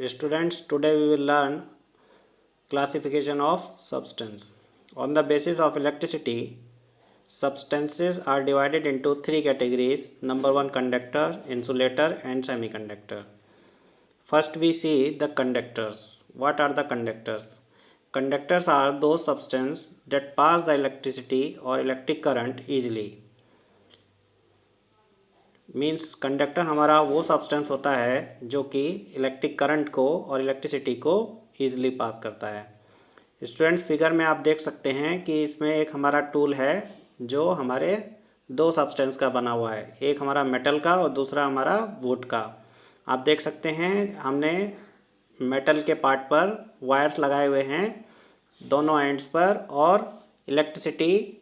Students, today we will learn classification of substance. On the basis of electricity, substances are divided into three categories. Number one, conductor, insulator and semiconductor. First we see the conductors. What are the conductors? Conductors are those substances that pass the electricity or electric current easily. Means conductor हमारा वो substance होता है जो कि electric current को और electricity को easily पास करता है। स्टूडेंट्स, फिगर में आप देख सकते हैं कि इसमें एक हमारा टूल है जो हमारे दो सब्सटेंस का बना हुआ है, एक हमारा मेटल का और दूसरा हमारा वुड का। आप देख सकते हैं हमने मेटल के पार्ट पर वायर्स लगाए हुए हैं दोनों एंड्स पर, और इलेक्ट्रिसिटी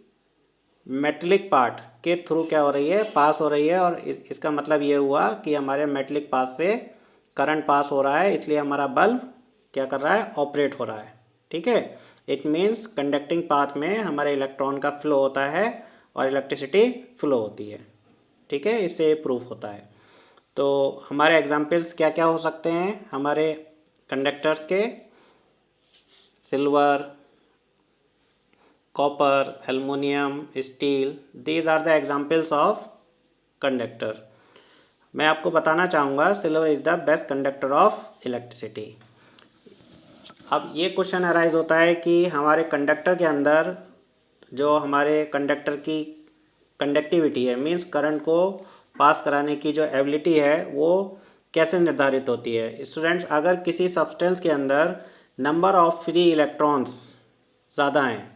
मेटलिक पार्ट के थ्रू क्या हो रही है, पास हो रही है। और इसका मतलब ये हुआ कि हमारे मेटलिक पार्ट से करंट पास हो रहा है, इसलिए हमारा बल्ब क्या कर रहा है, ऑपरेट हो रहा है। ठीक है, इट मीन्स कंडक्टिंग पाथ में हमारे इलेक्ट्रॉन का फ्लो होता है और इलेक्ट्रिसिटी फ्लो होती है। ठीक है, इससे प्रूफ होता है। तो हमारे एग्जाम्पल्स क्या क्या हो सकते हैं हमारे कंडक्टर्स के? Silver, copper, aluminum, steel, these are the examples of conductors. मैं आपको बताना चाहूँगा silver is the best conductor of electricity. अब ये क्वेश्चन अराइज होता है कि हमारे कंडक्टर के अंदर जो हमारे कंडक्टर की कंडक्टिविटी है, मीन्स करंट को पास कराने की जो एबिलिटी है, वो कैसे निर्धारित होती है? स्टूडेंट्स, अगर किसी सब्सटेंस के अंदर नंबर ऑफ फ्री इलेक्ट्रॉन्स ज़्यादा हैं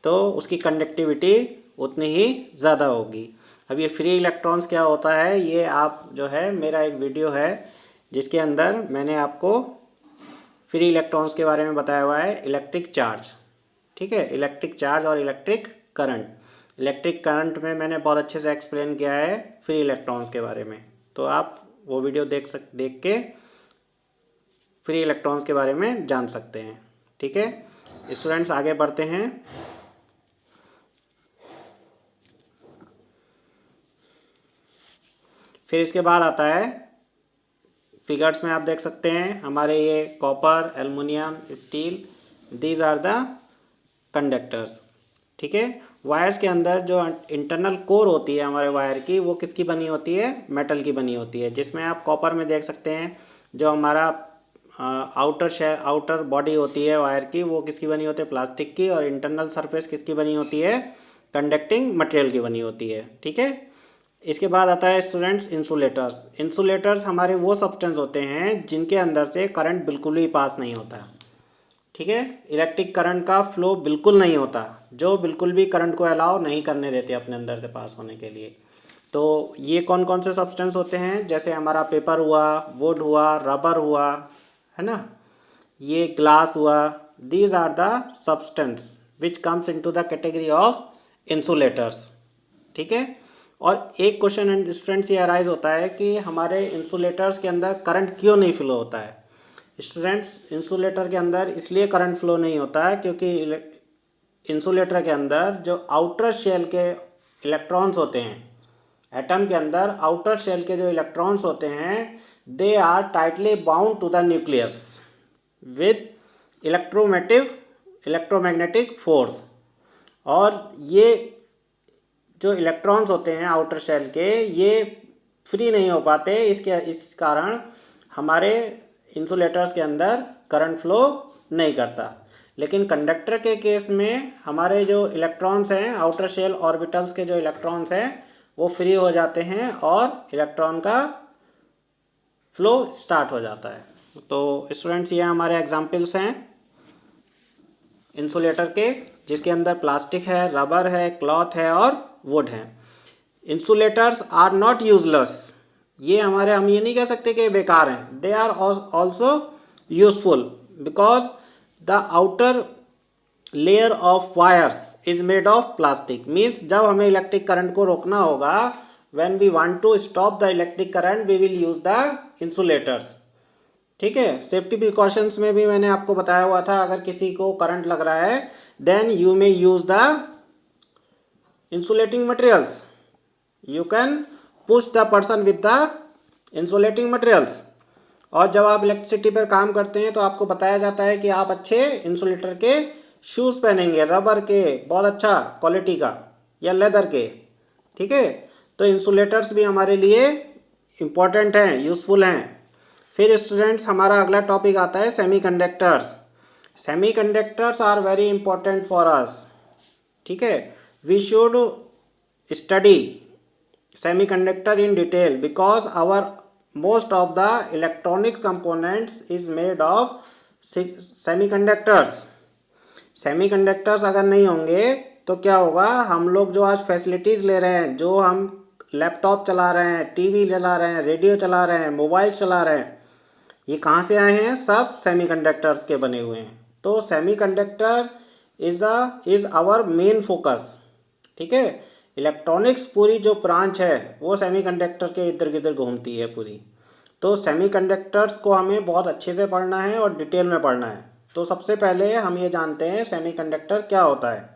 तो उसकी कंडक्टिविटी उतनी ही ज़्यादा होगी। अब ये फ्री इलेक्ट्रॉन्स क्या होता है, ये आप जो है मेरा एक वीडियो है जिसके अंदर मैंने आपको फ्री इलेक्ट्रॉन्स के बारे में बताया हुआ है, इलेक्ट्रिक चार्ज। ठीक है, इलेक्ट्रिक चार्ज और इलेक्ट्रिक करंट। इलेक्ट्रिक करंट में मैंने बहुत अच्छे से एक्सप्लेन किया है फ्री इलेक्ट्रॉन्स के बारे में, तो आप वो वीडियो देख के फ्री इलेक्ट्रॉन्स के बारे में जान सकते हैं। ठीक है स्टूडेंट्स, आगे बढ़ते हैं। फिर इसके बाद आता है फिगर्स में आप देख सकते हैं हमारे ये copper, aluminium, steel, these are the conductors. ठीक है, वायर्स के अंदर जो इंटरनल कोर होती है हमारे वायर की, वो किसकी बनी होती है? मेटल की बनी होती है। जिसमें आप कॉपर में देख सकते हैं जो हमारा आउटर बॉडी होती है वायर की, वो किसकी बनी होती है? प्लास्टिक की। और इंटरनल सरफेस किसकी बनी होती है? कंडक्टिंग मटेरियल की बनी होती है। ठीक है, इसके बाद आता है स्टूडेंट्स इंसुलेटर्स। इंसुलेटर्स हमारे वो सब्सटेंस होते हैं जिनके अंदर से करंट बिल्कुल भी पास नहीं होता। ठीक है, इलेक्ट्रिक करंट का फ्लो बिल्कुल नहीं होता, जो बिल्कुल भी करंट को अलाउ नहीं करने देते अपने अंदर से पास होने के लिए। तो ये कौन कौन से सब्सटेंस होते हैं? जैसे हमारा पेपर हुआ, वुड हुआ, रबर हुआ, है ना, ये ग्लास हुआ। These are the substance which comes into the category of insulators. ठीक है, और एक क्वेश्चन स्टूडेंट्स ये अराइज होता है कि हमारे इंसुलेटर्स के अंदर करंट क्यों नहीं फ्लो होता है? स्टूडेंट्स, इंसुलेटर के अंदर इसलिए करंट फ्लो नहीं होता है क्योंकि इंसुलेटर के अंदर जो आउटर शेल के इलेक्ट्रॉन्स होते हैं, एटम के अंदर आउटर शेल के जो इलेक्ट्रॉन्स होते हैं, they are tightly bound to the nucleus with electromagnetic force. और ये जो इलेक्ट्रॉन्स होते हैं आउटर शेल के, ये फ्री नहीं हो पाते। इस कारण हमारे इंसुलेटर्स के अंदर करंट फ्लो नहीं करता। लेकिन कंडक्टर के केस में हमारे जो इलेक्ट्रॉन्स हैं, आउटर शेल ऑर्बिटल्स के जो इलेक्ट्रॉन्स हैं, वो फ्री हो जाते हैं और इलेक्ट्रॉन का फ्लो स्टार्ट हो जाता है। तो स्टूडेंट्स, ये हमारे एग्जाम्पल्स हैं इंसुलेटर के, जिसके अंदर प्लास्टिक है, रबर है, क्लॉथ है और वुड है। Insulators are not useless. ये हमारे, हम ये नहीं कह सकते कि बेकार हैं। They are also useful because the outer layer of wires is made of plastic. Means जब हमें इलेक्ट्रिक करंट को रोकना होगा, when we want to stop the electric current, we will use the insulators. ठीक है, सेफ्टी प्रिकॉशंस में भी मैंने आपको बताया हुआ था, अगर किसी को करंट लग रहा है then you may use the insulating materials. You can push the person with the insulating materials. और जब आप इलेक्ट्रिसिटी पर काम करते हैं तो आपको बताया जाता है कि आप अच्छे इंसुलेटर के शूज़ पहनेंगे, रबर के बहुत अच्छा क्वालिटी का या लेदर के, ठीक है। तो इंसुलेटर्स भी हमारे लिए इम्पॉर्टेंट हैं, यूज़फुल हैं। फिर स्टूडेंट्स हमारा अगला टॉपिक आता है semiconductors. Semiconductors are very important for us, ठीक है। We should study semiconductor in detail because our most of the electronic components is made of semiconductors. Semiconductors अगर नहीं होंगे तो क्या होगा, हम लोग जो आज फैसिलिटीज़ ले रहे हैं, जो हम लैपटॉप चला रहे हैं, टीवी चला रहे हैं, रेडियो चला रहे हैं, मोबाइल चला रहे हैं, ये कहाँ से आए हैं, सब सेमीकंडक्टर्स के बने हुए हैं। तो semiconductor is our main focus, ठीक है। इलेक्ट्रॉनिक्स पूरी जो ब्रांच है वो सेमीकंडक्टर के इधर गिधर घूमती है पूरी। तो सेमीकंडक्टर्स को हमें बहुत अच्छे से पढ़ना है और डिटेल में पढ़ना है। तो सबसे पहले हम ये जानते हैं सेमीकंडक्टर क्या होता है।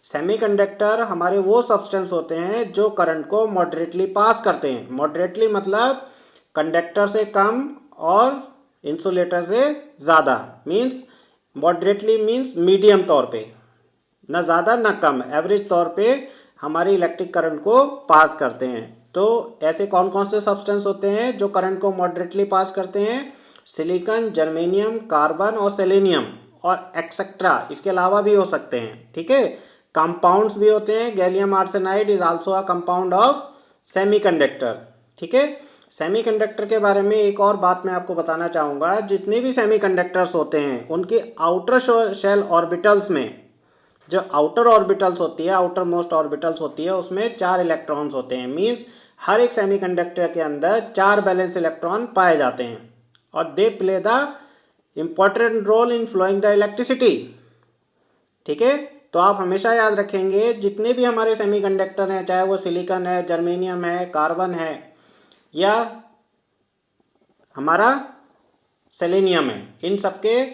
सेमीकंडक्टर हमारे वो सब्सटेंस होते हैं जो करंट को मॉडरेटली पास करते हैं। मॉडरेटली मतलब कंडक्टर से कम और इंसुलेटर से ज़्यादा, मीन्स मॉडरेटली मीन्स मीडियम तौर पे, ना ज़्यादा ना कम, एवरेज तौर पे हमारी इलेक्ट्रिक करंट को पास करते हैं। तो ऐसे कौन कौन से सब्सटेंस होते हैं जो करंट को मॉडरेटली पास करते हैं? सिलिकॉन, जर्मेनियम, कार्बन और सेलेनियम और एक्सेट्रा, इसके अलावा भी हो सकते हैं, ठीक है। कंपाउंड्स भी होते हैं, gallium arsenide is also a compound of semiconductor, ठीक है। सेमीकंडक्टर के बारे में एक और बात मैं आपको बताना चाहूँगा, जितने भी सेमीकंडक्टर्स होते हैं उनके आउटर शेल ऑर्बिटल्स में, जो आउटर ऑर्बिटल्स होती है, आउटर मोस्ट ऑर्बिटल्स होती है, उसमें 4 इलेक्ट्रॉन्स होते हैं। मीन्स हर एक सेमीकंडक्टर के अंदर 4 बैलेंस इलेक्ट्रॉन पाए जाते हैं और they play the important role in flowing the electricity, ठीक है। तो आप हमेशा याद रखेंगे जितने भी हमारे सेमीकंडक्टर हैं, चाहे वो सिलिकॉन है, जर्मेनियम है, कार्बन है या हमारा सेलेनियम है, इन सबके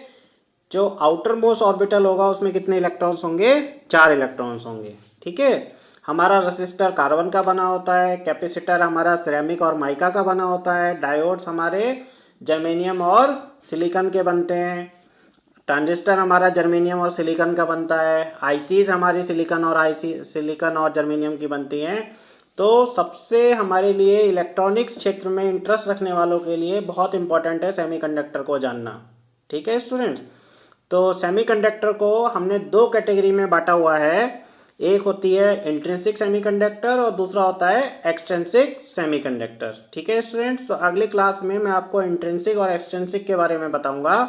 जो आउटर मोस्ट ऑर्बिटल होगा उसमें कितने इलेक्ट्रॉन्स होंगे? 4 इलेक्ट्रॉन्स होंगे, ठीक है। हमारा रेसिस्टर कार्बन का बना होता है, कैपेसिटर हमारा सिरेमिक और माइका का बना होता है, डायोड्स हमारे जर्मेनियम और सिलिकॉन के बनते हैं, ट्रांजिस्टर हमारा जर्मेनियम और सिलिकॉन का बनता है, आईसीज हमारी सिलिकॉन और जर्मेनियम की बनती हैं। तो सबसे हमारे लिए इलेक्ट्रॉनिक्स क्षेत्र में इंटरेस्ट रखने वालों के लिए बहुत इंपॉर्टेंट है सेमीकंडक्टर को जानना, ठीक है स्टूडेंट्स। तो सेमीकंडक्टर को हमने 2 कैटेगरी में बांटा हुआ है, एक होती है इंट्रिंसिक सेमीकंडक्टर और दूसरा होता है एक्सट्रिंसिक सेमीकंडक्टर, ठीक है स्टूडेंट्स। तो अगली क्लास में मैं आपको इंट्रिंसिक और एक्सट्रिंसिक के बारे में बताऊंगा।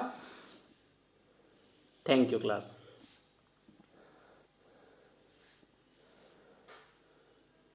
Thank you class.